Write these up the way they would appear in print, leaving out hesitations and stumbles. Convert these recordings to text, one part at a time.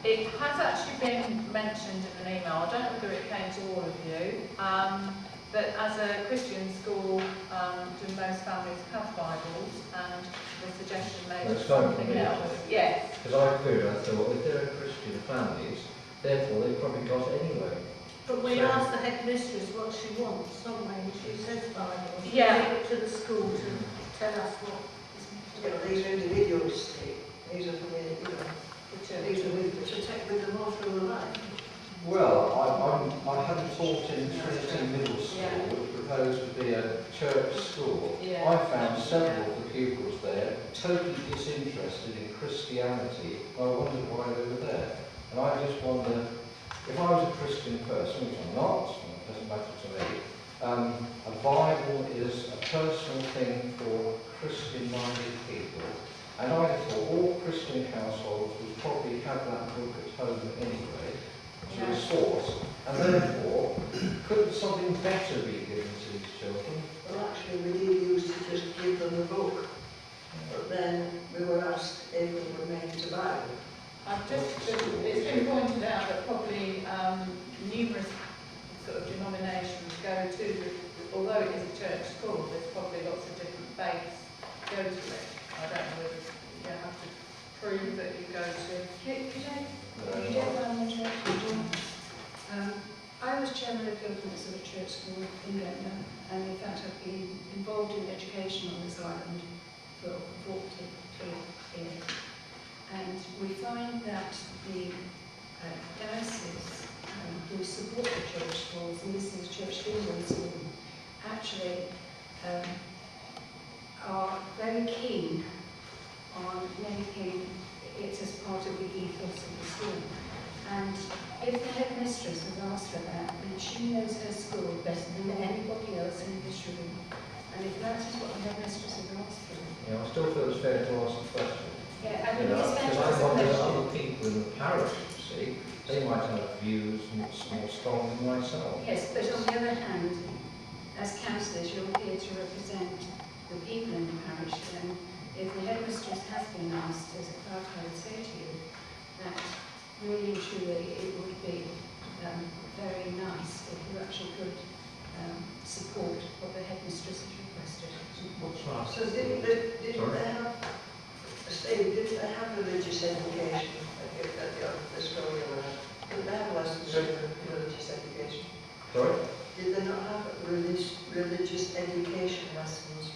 It has actually been mentioned in an email. I don't know whether it came to all of you, but as a Christian school, do most families have Bibles? And the suggestion made was something else. Yes. Because I thought if they're Christian families, therefore they've probably got it anyway. But we asked the headmistress what she wants, don't we? And she says Bibles. Yeah. Leave it to the school to tell us what. Yeah, but these are individuals, these are from the, you know, these are To take with them all through the life. Well, I had taught in Trinity Middle School, which proposed to be a church school. Yeah. I found several of the pupils there totally disinterested in Christianity. I wondered why they were there. And I just wonder, if I was a Christian person, which I'm not, it doesn't matter to me, a Bible is a personal thing for Christian-minded people. And I thought all Christian households would probably have that book at home anyway, to a source, and therefore, couldn't something better be given to these children? well, actually, we did used to just give them the book, but then we were asked if we were made to buy them. It's been pointed out that probably numerous sort of denominations go to, although it is a church school, there's probably lots of different faiths go to it. I don't know whether you have to prove that you go to. I was chairman of governance of a church school in London, and in fact I've been involved in education on this island for 43 years. And we find that the diocese who support the church schools, and this is Church of England School, actually are very keen on making it as part of the ethos of the school. And if the headmistress has asked for that, then she knows her school better than anybody else in this room. And if that is what the headmistress has asked for. Yeah, I still feel it's fair to ask the question. Yeah, I think it's fair to because ask I wonder the that question. other people in the parish, you see, they might have views more strong than myself. Yes, but on the other hand, as councillors, you're here to represent the people in the parish, and if the headmistress has been asked as a clerk, I would say to you that really and truly it would be very nice if you actually could support what the headmistress has requested. What's right? So didn't they have, Steve, didn't they have religious education at the school you were at? Did they have lessons in religious education? Sorry? Did they not have religious education lessons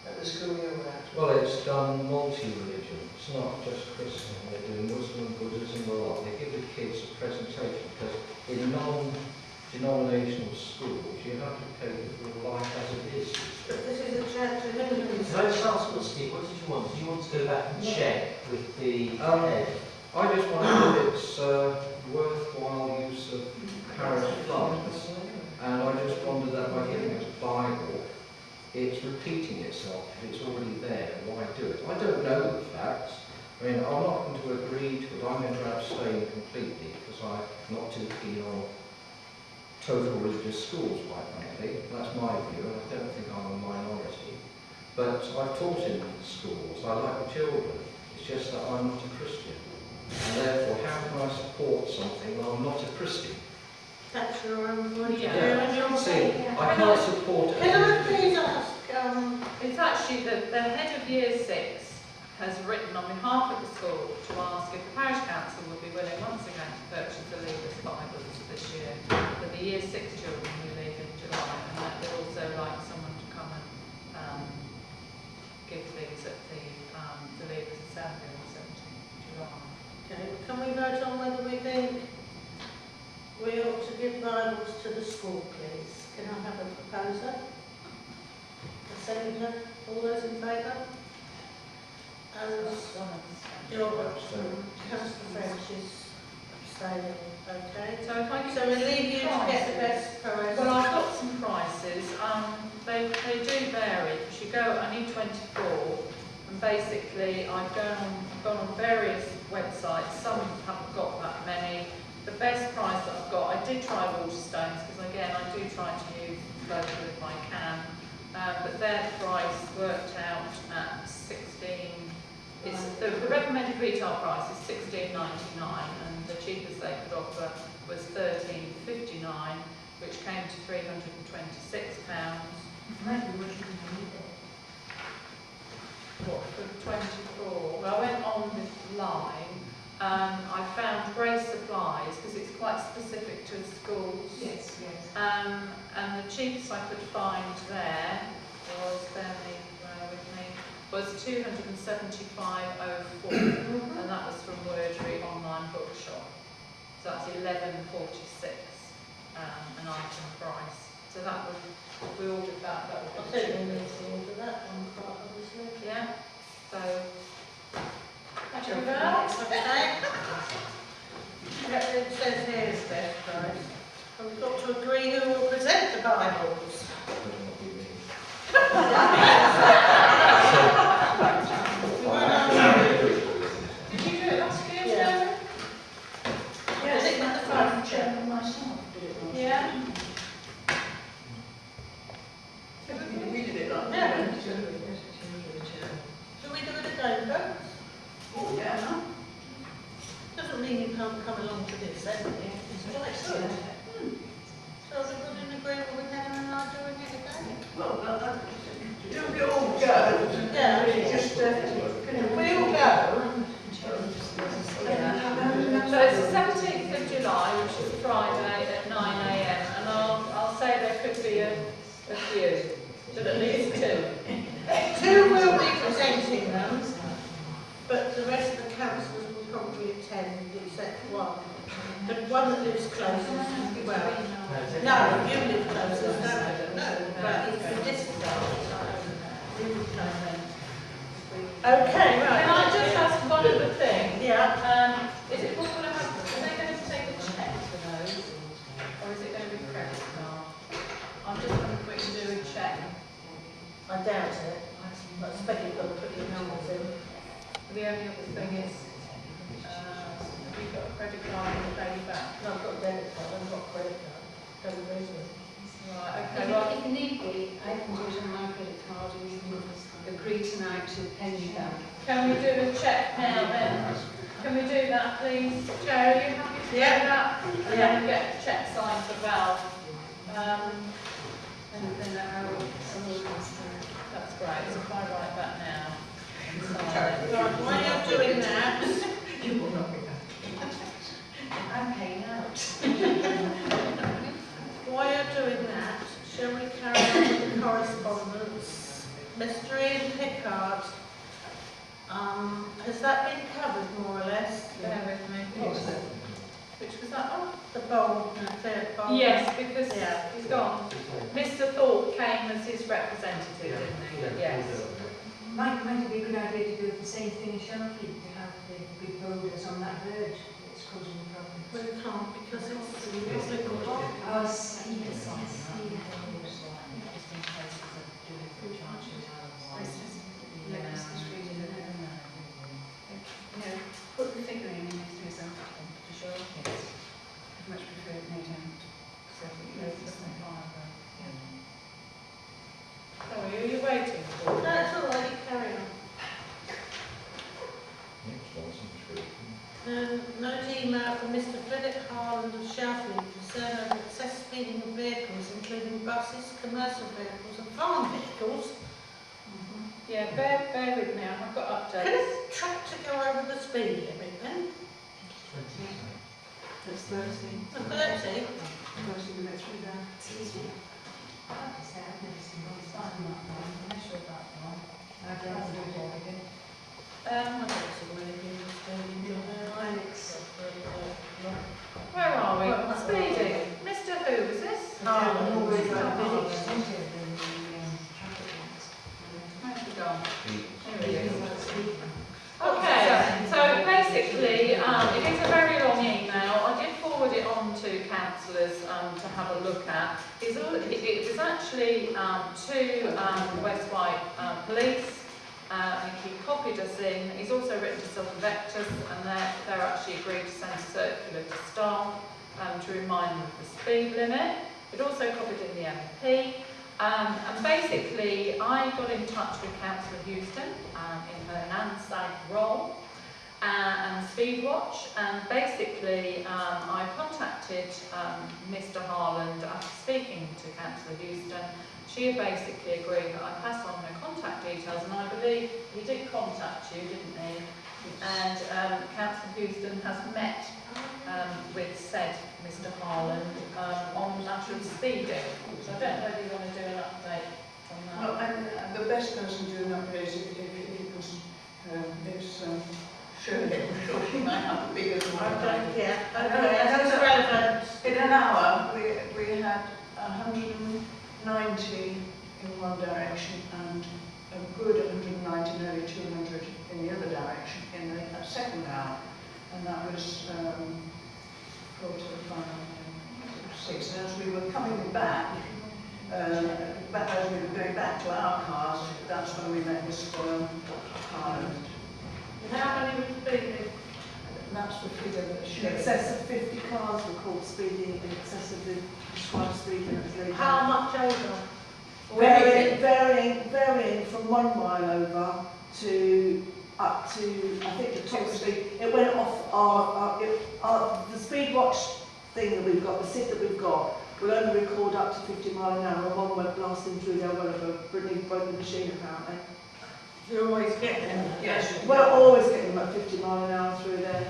at the school you were at? Well, it's done multi-religion. It's not just Christian. They do Muslim, Buddhism, a lot. They give the kids a presentation because in non-denominational schools you have to pay for life as it is. But this is a church of England. Can I just ask what, Steve, what did you want? Do you want to go back and check with the head? I just wonder if it's worthwhile use of parish funds, and I just wonder that by giving it a Bible, it's repeating itself. If it's already there, why do it? I don't know the facts. I mean, I'm not going to agree to it. I'm going to abstain completely because I'm not too keen on total religious schools, quite frankly. That's my view, and I don't think I'm a minority. But I've taught in schools. I like the children. It's just that I'm not a Christian. And therefore, how can I support something when I'm not a Christian? That's your own point of view. Yeah. See, I can't support it. Can I please ask, It's actually the head of Year 6 has written on behalf of the school to ask if the parish council would be willing once again to purchase the Leavers Bibles this year for the Year 6 children who leave in July, and that they'd also like someone to come and give these at the Leavers Assembly on 17th July. okay, can we vote on whether we think we ought to give Bibles to the school, please? Can I have a proposer? A seconder? All those in favour? And Councillor French is abstaining, okay? So if I could So we leave you to get the best price. Well, I've got some prices. They do vary. Because you go, I need 24, and basically I've gone on various websites. Some haven't got that many. The best price that I've got, I did try Waterstones because again I do try to use local if I can. But their price worked out at 16. It's the recommended retail price is $16.99, and transfer was £13.59, which came to £326. What, for 24? Well, I went on this line and I found Grace Supplies because it's quite specific to schools. Yes, yes. And the cheapest I could find there was, was £275.04, and that was from Wordery Online Bookshop. So that's £11.46 an item price. So that would, if we ordered that, that would I be think cheap. we need to order that one quite obviously. Yeah. So Okay. Yeah, it says here is best price. And we've got to agree who will present the Bibles. did you do it last year? Yeah. Yes, Is it that's the front right, Chairman, myself did it last year. Yeah. We did it like Yeah. that. Shall we do it again, folks? Oh, yeah. Doesn't mean you can't come along to this, anyway. It's quite good. So everybody in agreement with Helen and I doing it again? Well, do we all go? Yeah. Just, We all go. So it's the 17th of July, which is Friday at 9 AM, and I'll say there could be a few, but at least two. Two will be presenting them, but the rest of the councillors will probably attend, except one. The one that lives closest, well, no, you live closest, don't you? No, but it's the distance. Okay, right. Can I just ask one other thing? Yeah. Is it possible to have, are they going to take a cheque for those, or is it going to be credit card? I'm just wondering if we can do a cheque. I doubt it. I expect you've got to put your numbers in. The only other thing is, have you got a credit card and pay you back? No, I've got a debit card, I've got a credit card. Don't raise me. Right, okay, well, If need be, I can do it on my credit card and we can agree tonight to pay you back. can we do a cheque now then? Can we do that, please? Chair, are you happy to do Yeah. that? And then we get a cheque signed for Val. And then I will That's great, so if I write that now. and sign it. Right, while you're doing that, You will not be back. I'm paying out. while you're doing that, shall we carry on with the correspondence? Mr. Ian Pickard, has that been covered more or less? Bear with me. What's that? Which was that? Oh, The bowl, the third bowl? yes, because Yeah. he's gone. Mr. Thorpe came as his representative, didn't he? Yes. Might it be a good idea to do the same thing in Shalfleet, to have the big boulders on that verge that's causing the problem? Well, you can't because it's public water. Oh, see, yes, Put the figure in next to yourself to show. I'd much prefer it made out. Sorry, are you waiting for? That's all right, you carry on. Note email from Mr. Philip Harland of Shalfleet concern over excess speeding of vehicles, including buses, commercial vehicles and farm vehicles. Yeah, bear with me, I've got Can updates. a tractor go over the speed limit then? That's 30. The 30? Closing the next one down. Where are we? Speeding. Mr. Who is this? Harland. Where's he gone? Here he is. Okay, so basically, it is a very long email. I did forward it on to councillors to have a look at. It was actually to West White Police, and he copied us in. He's also written to Sutton Vectors, and they're actually agreed to send a circular to staff to remind them of the speed limit. It also copied in the MP. And basically, I got in touch with Councillor Houston in her NANSAG role and Speedwatch, and basically I contacted contacted Mr Harland after speaking to Councillor Houston. She basically agreed that I pass on her contact details, and I believe he did contact you, didn't he? And Councillor Houston has met with said Mr Harland on the matter of speeding. So I don't know whether you want to do an update on that. Well, and the best person to do an update is if it was Shirley. I'm sure she might have the biggest one. Yeah, okay, that's relevant. In an hour, we had 190 in one direction and a good 190, nearly 200 in the other direction in the second hour. And that was quarter to 5, 6. And as we were coming back, as we were going back to our cars, that's when we met Mr. Harland. How many was speeding? That's the figure that she... In excess of 50 cars were caught speeding in excess of the prescribed speed limit. How much over? Varying from 1 mile over to up to, I think the top speed, it went off the speed watch thing that we've got, the SID that we've got, will only record up to 50 mile an hour, and one went blasting through there, well over Brittany broke the machine apparently. You're always getting them. Yes. We're always getting about 50 mile an hour through there,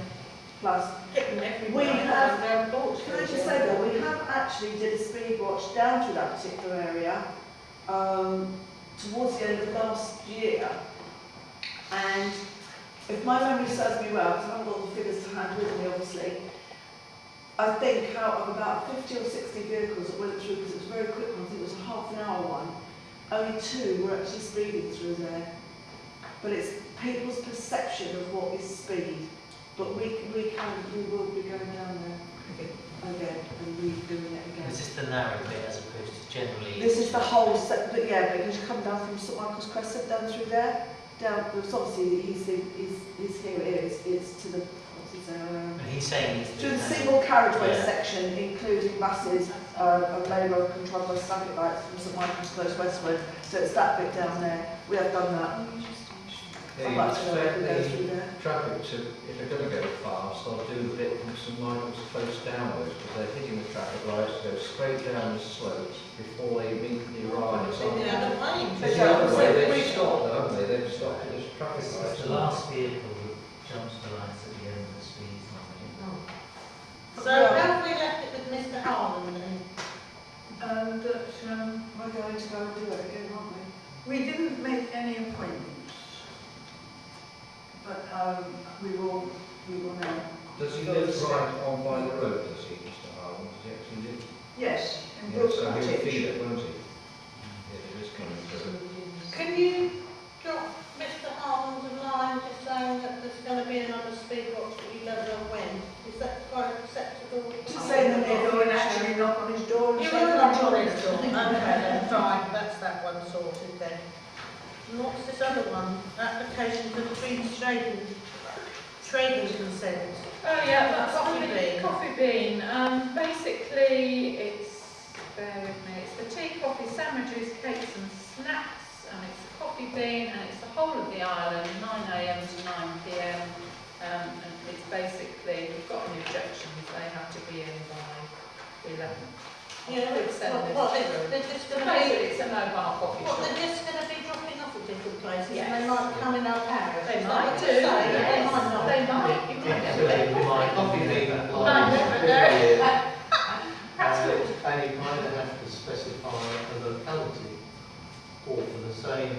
plus. Getting everywhere. We have, They're can I just say though, we have actually did a speed watch down through that particular area towards the end of last year, and if my memory serves me well, because I haven't got the figures to hand with me obviously, I think out of about 50 or 60 vehicles that went through, because it was a very quick one, I think it was a half-an-hour one, only 2 were actually speeding through there. But it's people's perception of what is speed. But we will be going down there again and redoing it again. Is this the narrow bit as opposed to generally? This is the whole set, but yeah, because you come down from St Michael's Crescent down through there, down, because obviously he's here it is, it's to the, what's his name? And he's saying it's To the single carriageway Yeah. section, including buses and labour controlled by traffic lights from St Michael's Close westward. So it's that bit down there. We have done that. Yeah, you expect the traffic to, if they're going to go fast, they'll do the bit from St Michael's Close downwards, because they're hitting the traffic lights to go straight down the slopes before they immediately rise. the other way. It's the other way, they've stopped, haven't they? They've stopped at this traffic lights. It's the last vehicle that jumps the lights at the end of the speed limit. So have we left it with Mr Harland then? That we're going to go and do it again, aren't we? We didn't make any appointments. But we will now. Does he live right on by the road, does he, Mr Harland? Does he actually live? Yes, in Yeah, so he'll Brook feel it, won't he? Yeah, it is coming through. Can you drop Mr Harland a line just saying that there's going to be another speed watch, but you don't know when? Is that quite acceptable? To say that they're going to actually knock on his door and You say, will "Come not on on in." his door. Okay then, fine, that's that one sorted then. And what's this other one? Application for the trading consent. Oh yeah, that's Coffee the bean. Coffee bean. Basically, it's, bear with me, it's the tea, coffee, sandwiches, cakes and snacks, and it's a coffee bean, and it's the whole of the island, 9 AM to 9 PM. And it's basically, if you've got any objections, they have to be in by 11. Yeah, It's they're just going to basically, be... it's a mobile coffee What, shop. they're just going to be dropping off at different places? Yes. And they might come in our parish? They Is that might what do, you're saying? They yes. might not. They might, you might never Yeah, know. we might. Coffee bean Might never know. That's good. And you kind of have to specify a locality, or for the same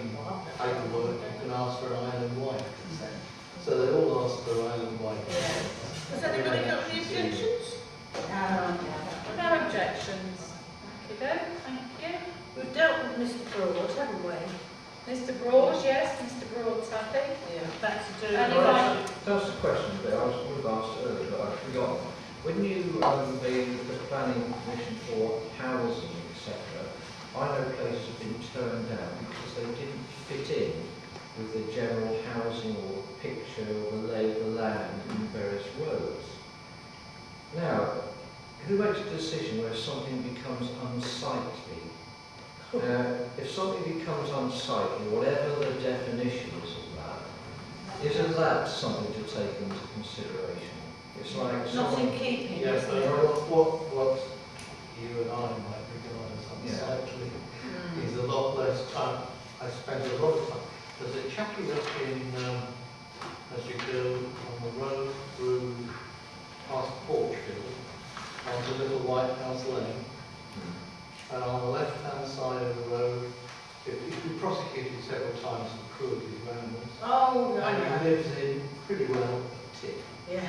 paperwork, you can ask for island-wide consent. So they all ask for island-wide consent. Has anybody got any objections? No objections. Thank you. We've dealt with Mr Broad, haven't we? Mr Broad, yes, Mr Broad's happy. Yeah. That's to do And with... if I- That's a question that I would have asked earlier, but I've forgotten. When you the planning commission for housing, etc., I know places have been turned down because they didn't fit in with the general housing or picture or the lay of the land in various roads. Now, who makes a decision where something becomes unsightly? If something becomes unsightly, whatever the definition is of that, isn't that something to take into consideration? It's like Not in someone, keeping, Yes, isn't but it? what you and I might regard as unsightly is a lot less time. I spend a lot of time. There's a chappie up in, as you go on the road through past Porchfield, on the little White House Lane, and on the left-hand side of the road, he's been prosecuted several times for cruelty to animals, Oh, no, and no. he lives in pretty well a tip Yeah.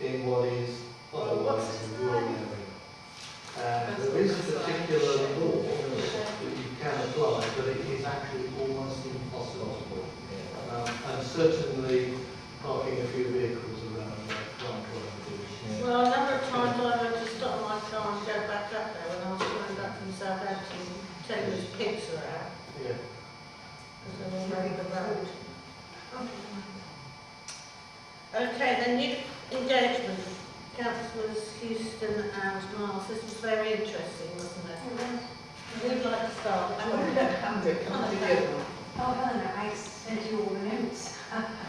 in what is otherwise What's his a rural name? area. And there is a particular law that you can apply, but it is actually almost impossible. And certainly parking a few vehicles around there can't do. Well, a number of times I had to stop my car and go back up there when I was coming back from Southampton, telling those pigs are out, Yeah. because they were running the road. Okay, then youth engagement, councillors Houston and Miles, this was very interesting, wasn't it? Who'd like to start? I'm going to let Candy come to you. Oh, Helena, I sent you all the notes.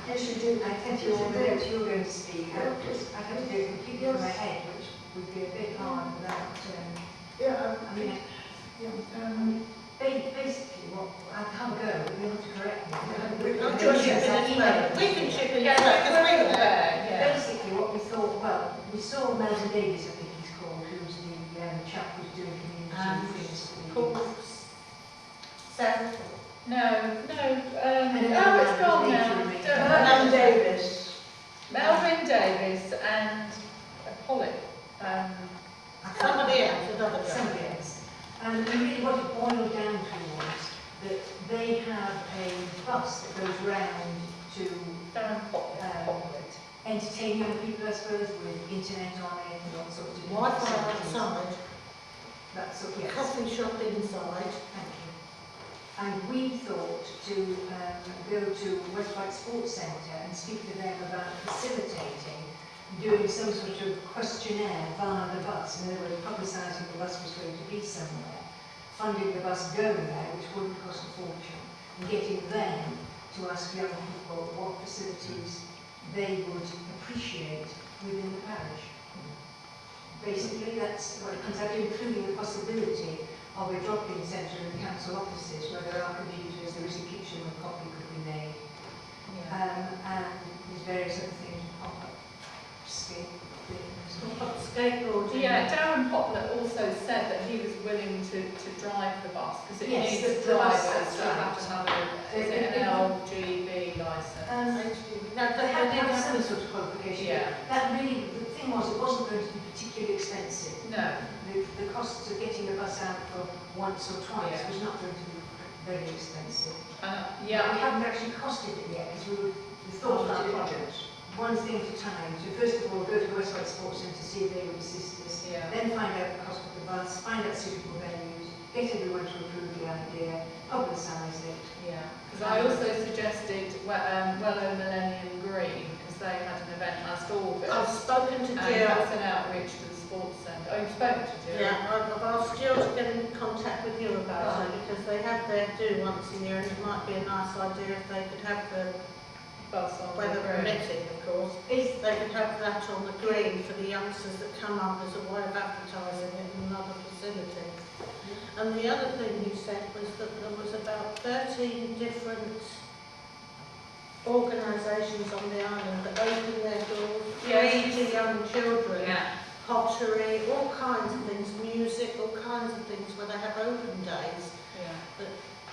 Yes, you did. I sent you all the notes you were going to speak. I had to do it completely in my head, which would be a bit hard without, Yeah. I mean, basically, what, I can't go, but you'll have to correct me. I'm sure you can, we can chip in. Yeah, we're all there, yeah. Basically, what we thought, well, we saw Melvin Davies, I think he's called, who's the chap who's doing community things. Paul, Sam, No, it's gone now. Madam Davis. Melvin Davis and Polly. somebody else, another guy. Somebody else. And really what it boiled down to was that they have a bus that goes round to entertain young people, I suppose, with internet on it and all sorts of different Wi-Fi facilities. outside, That sort of, yes. coffee shop inside. Thank you. And we thought to go to Westlight Sports Centre and speak to them about facilitating doing some sort of questionnaire via the bus. In other words, publicising the bus was going to be somewhere, funding the bus going there, which wouldn't cost a fortune, and getting them to ask young people what facilities they would appreciate within the parish. Basically, that's what it comes out to, including the possibility of a drop-in centre in the council offices where there are computers, there is a kitchen where coffee could be made, and there's various other things, pop-up Skateboarding. Yeah, Darren Poplar also said that he was willing to drive the bus because it Yes, needs the bus, drivers that's who have to have an LGB licence. They had to have some sort of qualification. Yeah. That really, the thing was, it wasn't going to be particularly expensive. No. The costs of getting the bus out for once or twice Yeah. was not going to be very expensive. We Yeah. haven't actually costed it yet because we thought Our of it projects. one thing at a time. So first of all, go to the Westlight Sports Centre, see if they would assist us. Yeah. Then find out the cost of the bus, find out suitable venues, get everyone to approve the idea, publicise it. Yeah. Because I also suggested Wellow Millennium Green because they had an event last August. I've spoken to And Jill. that's an outreach to the sports centre. Oh, you've spoken to Jill? Yeah, I've asked Jill to get in contact with you about it because they have their do once a year and it might be a nice idea if they could have the, Bus on weather the green. permitting of course, they could have that on the green for the youngsters that come up as a way of advertising it in another facility. And the other thing he said was that there was about 13 different organisations on the island that open their doors, Yes. free to young children. Yeah. Pottery, all kinds of things, music, all kinds of things where they have open days. Yeah. But-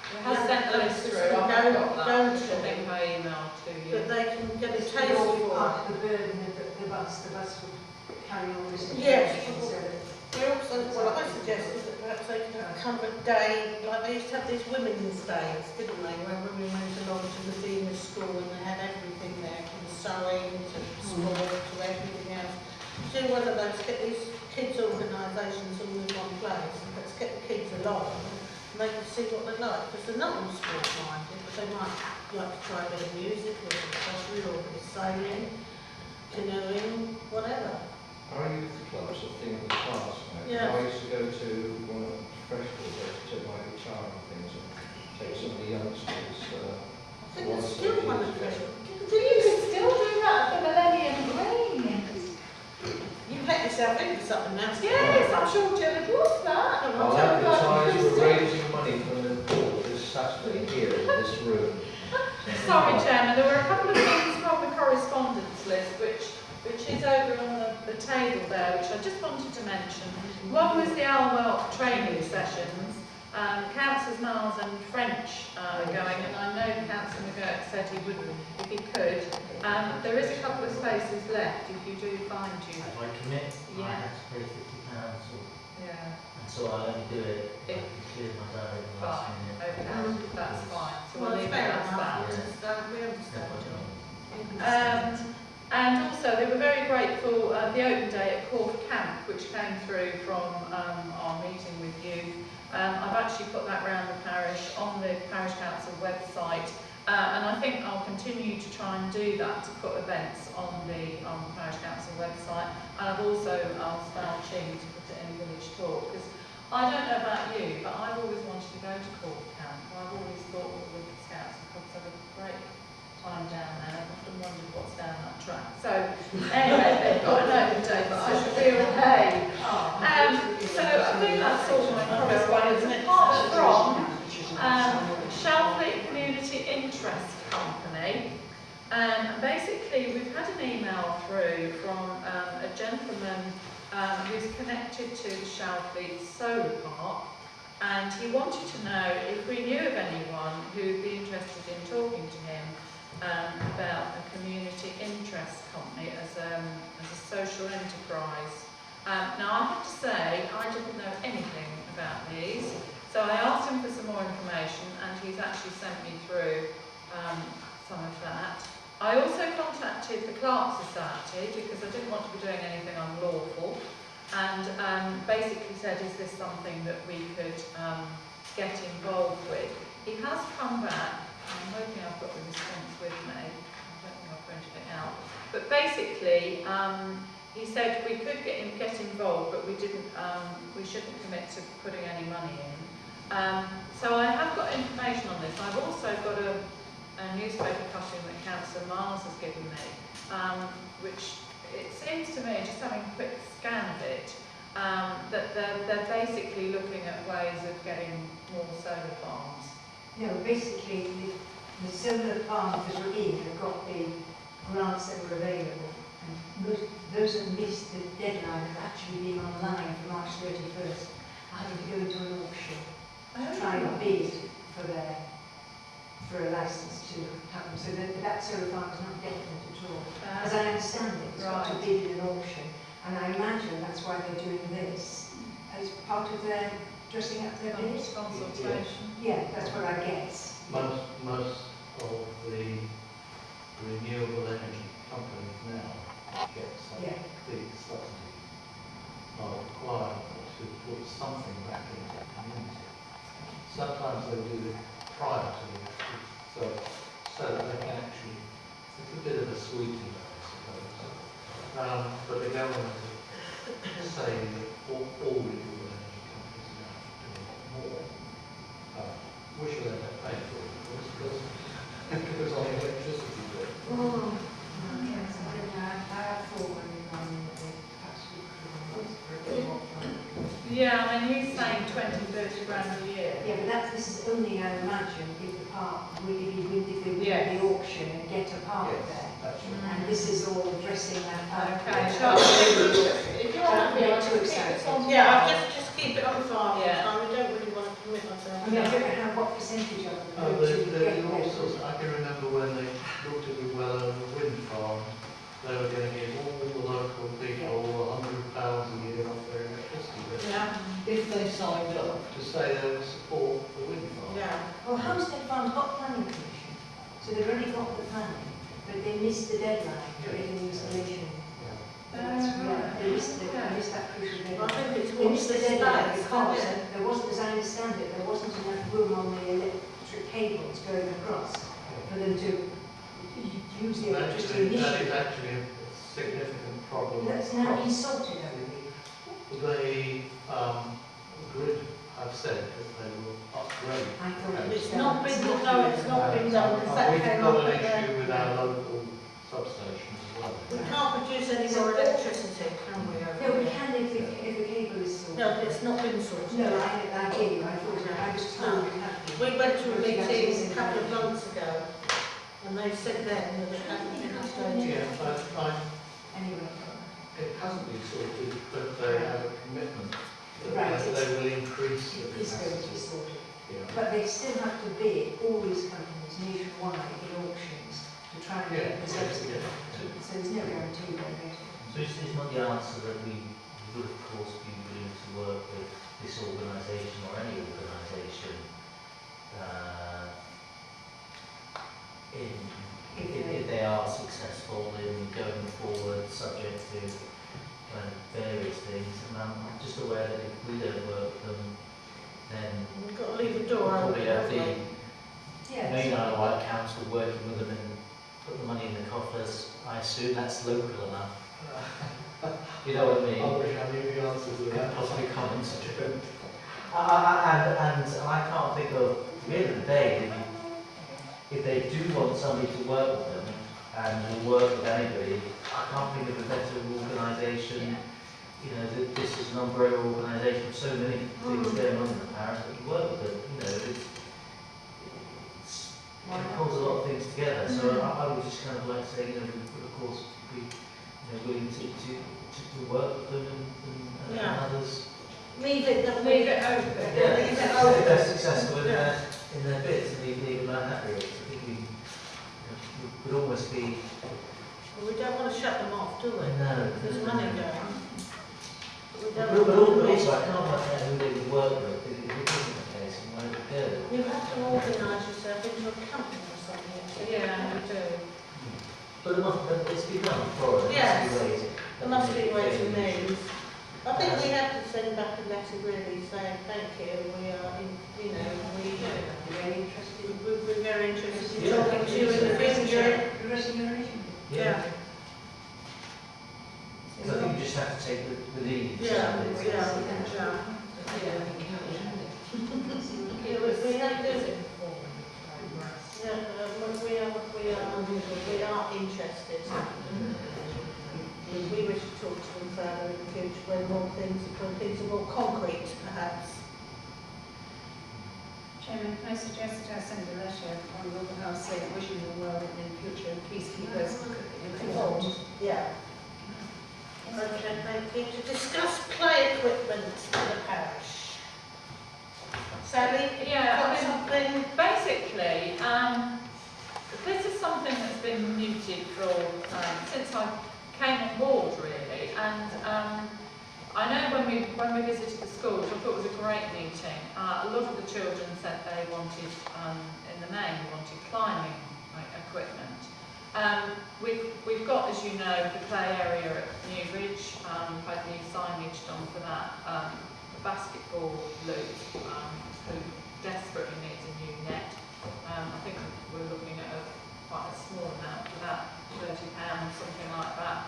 We have sent the list through. I've got that. Don't I think I emailed to you. That they can get a It's taste all for. part of the burden of the bus. The bus would carry all this Yes. information. So that We also, well, I suggested that perhaps they could have come a day, like they used to have these women's days, didn't they, where women went along to the dean of school and they had everything there, from sewing to sport to everything else. Do one of those, get these kids' organisations all in one place and let's get the kids along and they can see what they like, because they're not all sport-minded, but they might like to try a bit of music or pottery or a bit of sailing, canoeing, whatever. our youth clubs are thing of the past. Yeah. I used to go to one of the fresh schools to take my guitar and things and take some of the youngsters. I think there's still one at Treasure. You could still do that at the Millennium Green. think there's something else. Yes, I'm sure Jill would love that. I'll advertise we're raising money for the poor this Saturday here in this room. Sorry, Chairman, there were a couple of things from the correspondence list which is over on the table there, which I just wanted to mention. One was the Alwell training sessions. Councillors Miles and French are going, and I know Councillor McGurk said he would if he could. There is a couple of spaces left if you do find you. If I commit, I Yeah. have to pay £50, Yeah. and so I'll only do it if I can clear my diary at the last Fine, minute. okay, that's fine. So Well, we'll it's leave it fair as that. enough, we understand, John. And also, they were very grateful the open day at Corfe Camp, which came through from our meeting with you. I've actually put that round the parish on the Parish Council website, and I think I'll continue to try and do that, to put events on the Parish Council website. And I've also asked Val Ching to put it in Village Talk, because I don't know about you, but I've always wanted to go to Corfe Camp. I've always thought that the Scouts and Cubs have a great time down there. I've often wondered what's down that track. So anyway, they've got an open day, but I should be okay. So I think that's all my correspondence. Apart from Shalfleet Community Interest Company, basically we've had an email through from a gentleman who's connected to the Shalfleet Solar Park, and he wanted to know if we knew of anyone who'd be interested in talking to him about a community interest company as a social enterprise. Now I have to say, I didn't know anything about these, so I asked him for some more information, and he's actually sent me through some of that. I also contacted the Clerk Society because I didn't want to be doing anything unlawful, and basically said, is this something that we could get involved with? He has come back. I'm hoping I've got the response with me. I don't think I've printed it out. But basically, he said we could get involved, but we shouldn't commit to putting any money in. So I have got information on this. I've also got a newspaper cutting that Councillor Miles has given me, which it seems to me, just having a quick scan of it, that they're basically looking at ways of getting more solar farms. No, basically, the solar farms that were in have got the grants that were available, and those that missed the deadline have actually been online for March 31st, having to go into an auction to try and bid for a licence to happen. So that solar farm is not definite at all. As I understand it, it's got to bid in an auction, and I imagine that's why they're doing this as part of their dressing up their bid. Consultation. Yeah, that's what I guess. Most of the renewable energy companies now get some big subsidies, are required to put something back into the community. Sometimes they do it prior to the actual, so that they can actually, it's a bit of a sweetener, I suppose. But the government is saying that all renewable energy companies are now doing more. Wish they had paid for it, of course, because it goes on the electricity bill. Oh, yes, I don't know. I have thought when we run perhaps we could Yeah, I mean, he's saying 20-30 grand a year. Yeah, but this is only, I imagine, if the park if they win the auction and get a park there. That's right. And this is all dressing that up. Okay, if you're happy, I'll too just keep excited. it on. Yeah, just keep it on file. Yeah. We don't really want to commit ourselves. I mean, I don't know what percentage of them go to There's get all there. sorts, I can remember when they looked at the Wellow wind farm, they were going to give all the local people £100 a year off their electricity bill. Yeah. If they signed up. To say they would support the wind farm. Yeah. Well, Homestead Farm's got planning permission, so they've already got the planning, but they missed the deadline for getting the installation. They missed that crucial I deadline. think it's They missed the deadline stats, because isn't it? there wasn't, as I understand it, there wasn't enough room on the electric cables going across for them to use the electricity That initially. is actually a significant problem. That's now been sorted, I believe. The grid have said that they will upgrade. I thought it was It's not been, no, it's not been done, because that We've came got up an at issue the... with our local substation as well. We can't produce any more electricity, can we? No, we can No, but it's not been sorted. No, I hear you. I thought I was told it had been. We went to a meeting a couple of months ago, and they said then that it hadn't been explained. Yeah, Anyway. it hasn't been sorted, but they have a commitment Right. that they will increase the It is going to be capacity. sorted. Yeah. But they still have to bid, all these companies nationwide in auctions to try and get the subsidy. So there's no guarantee they'll get it. So it's not the answer that we would of course be willing to work with this organisation or any organisation if they are successful in going forward subject to various things. And I'm just aware that if we don't work with them, then We've got to leave the door we'll open. probably have the Yes. Main Isle of Wight Council working with them and put the money in the coffers. I assume that's local enough. You know what I mean? I wish I knew the answer to that. Possibly comments. And I can't think of, at the end of the day, if they do want somebody to work with them and will work with anybody, I can't think of a better organisation. You know, this is an umbrella organisation with so many things going on in the parish that you work with them. You know, it pulls a lot of things together. So I would just kind of like to say, you know, we would of course be willing to work with them and others. Leave it open. Yeah, Leave it if open. they're successful in their bits and leave them like that really. I think we would almost be. Well, we don't want to shut them off, do we? No. There's money going. We But don't want to also I can't work out who they would work with if it isn't the case and where it would go. You have to organise yourself into a company or something. Yeah, we do. But it's been done before. Yes. Ways. There must be ways and means. I think we have to send back a letter really saying thank you. We are, we're very interested in talking to you in the future. The rest of your arrangement? Yeah. So I think you just have to take the lead. Yeah. We have to. We are interested. We wish to talk to them further in the future when things are more concrete, perhaps. Chairman, can I suggest that I send a letter on your behalf saying wishing you well in the future, please keep us informed. Yeah. Okay, thank you. To discuss play equipment for the parish. Sally, Yeah, got I mean, something? basically, this is something that's been mooted for since I came on board, really. And I know when we visited the schools, I thought it was a great meeting. A lot of the children said they wanted, in the main, wanted climbing equipment. We've got, as you know, the play area at Newbridge. We've had new signage done for that. The basketball loop, who desperately needs a new net. I think we're looking at quite a small amount for that, £30, something like that.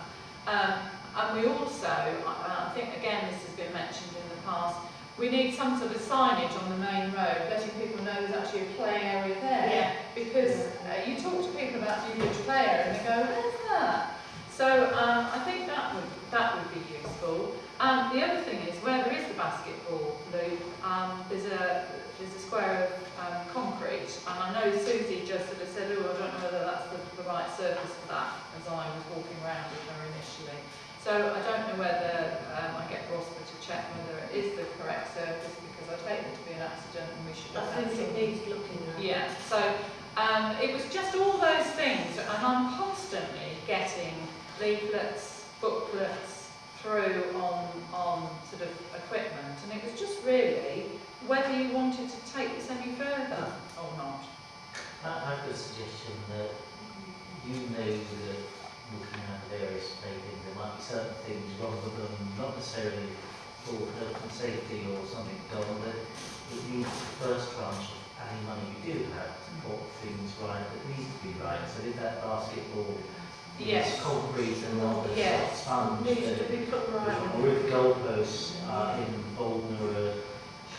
And we also, I think again this has been mentioned in the past, we need some sort of signage on the main road, letting people know there's actually a play area there. Yeah. Because you talk to people about Newbridge play area and they go, where's that? So I think that would be useful. The other thing is, where there is the basketball loop, there's a square of concrete, and I know Susie just sort of said, oh, I don't know whether that's the right surface for that, as I was walking around with her initially. So I don't know whether I get Rosper to check whether it is the correct surface, because I take it to be an accident and we should I have think it needs looking at. Yeah, so it was just all those things, and I'm constantly getting leaflets, booklets through on sort of equipment, and it was just really whether you wanted to take this any further or not. I've got a suggestion that you know that looking at various things, there might be certain things wrong with them, not necessarily for health and safety or something done, but it needs the first tranche of any money you do have to put things right that needs to be right. So if that basketball Yes. is concrete and not the Yes. sponge, Needs to be put right. or if goalposts in Bolton are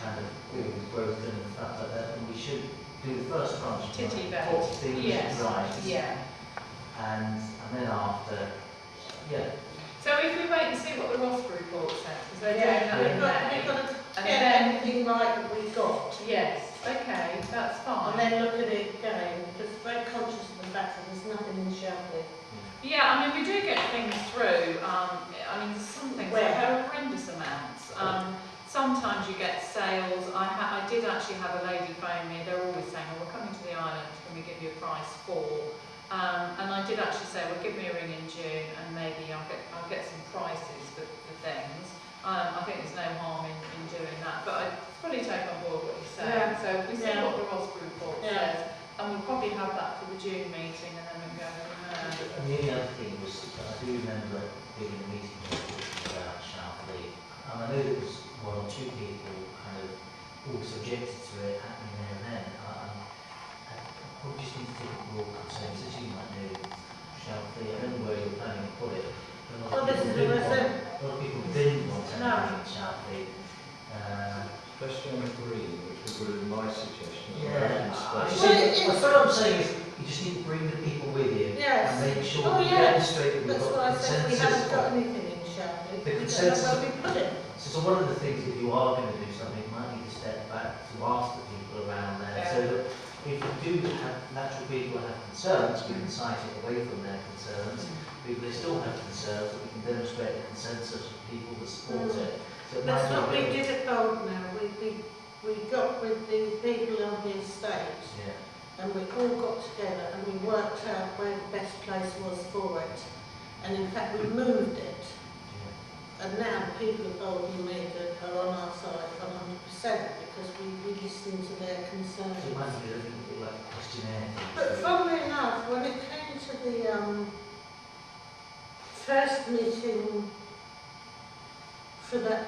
kind of all broken and stuff like that, then we should do the first tranche. Titty Put belt. things Yes. right. Yeah. And then after, So if we wait and see what the Rosper report says, because they're Yeah, doing that in we've got everything right that we've got. Yes, okay, that's fine. And then look at it again, because we're very conscious of the fact that there's nothing in Shalfleet. Yeah, I mean, we do get things through. I mean, some things are horrendous amounts. Sometimes you get sales. I did actually have a lady phone me. They're always saying, "Oh, we're coming to the island. Can we give you a price for?" And I did actually say, "Well, give me a ring in June, and maybe I'll get some prices for things." I think there's no harm in doing that, but I fully take on board what you're saying. Yeah. So if we see what the Rosberg report says, and we'll probably have that for the June meeting, and then we can go from there. And the only other thing was, I do remember being in a meeting talking about Shalfleet. I know there was one or two people kind of all subjected to it happening there and then. I probably just need to think of more concerns, as you might know, Shalfleet. I don't know where you're planning to put it. Well, this is the reserve. A lot of people didn't want anything in Shalfleet. Especially on the green, which would be my suggestion. Yeah, Space. what I'm saying is, you just need to bring the people with you Yes. and make sure Oh, that you yes. demonstrate that we've That's got why I said we haven't consensus. got anything in Shalfleet. The We don't know consensus- where we put it. So one of the things, if you are going to do something, you might need to step back to ask the people around there, so that if you do have natural people that have concerns, we can cite it away from their concerns. People that still have concerns, we can demonstrate the consensus of people that support it. So it That's might what be we did at Gold now. We got with the people on the estate, Yeah. and we all got together and we worked out where the best place was for it. And in fact, we moved it. And now the people of Golden Mead are on our side 100% because we listen to their So it concerns. might be a little bit like a questionnaire. But funnily enough, when it came to the first meeting for the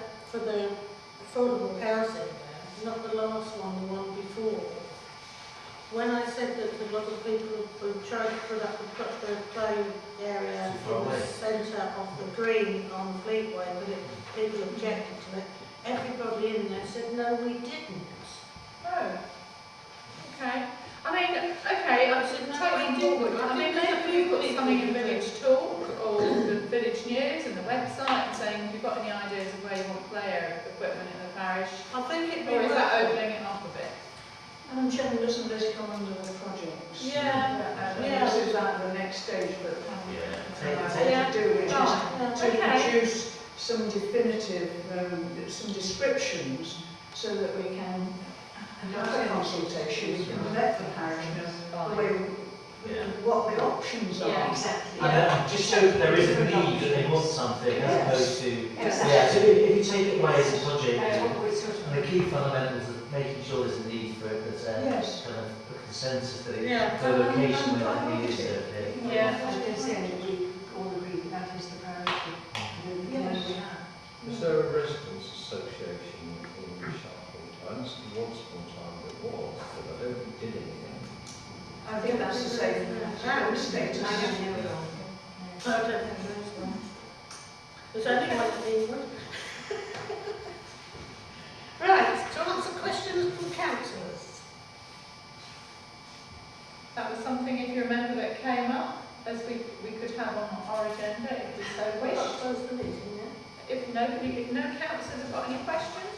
affordable housing there, not the last one, the one before, when I said that a lot of people were trying to put up the play area Too far in the away. centre of the green on Fleetway, but people objected to it, everybody in there said, no, we didn't. Oh, okay. I mean, okay, I should take on board. I mean, maybe we put something in Village Talk or the Village News and the website and saying, if you've got any ideas of where you want player equipment in the parish, I think it'd be or is that worth- opening it up a bit? Madam Chairman, doesn't this come under the projects? Yeah, And yeah. this is like the next stage, but Yeah. to do, which Right, is to okay. produce some definitive, some descriptions, so that we can have a consultation, we can let the parish know the way, what the options are. Yeah. Exactly. And just show that there is a need, that they want something, as Yes. opposed to, Exactly. yeah, so if you take it away as a project, That's what we're sort and the of. key fundamentals of making sure there's a need for it, there's a Yes. kind of a consensus that it, Yeah. the location where that need is okay. Yeah. I was going to say that we all agree that that is the priority. The money we have. Is there a residents' association in Shalfleet? I understand once upon a time there was, but I don't think it did anything. I think that's the same status. I don't know. I don't think there's one. There's only one in England. Right, to answer questions from councillors. That was something, if you remember, that came up, as we could have on our agenda if we so We wished. close the meeting, yeah? If no councillors have got any questions,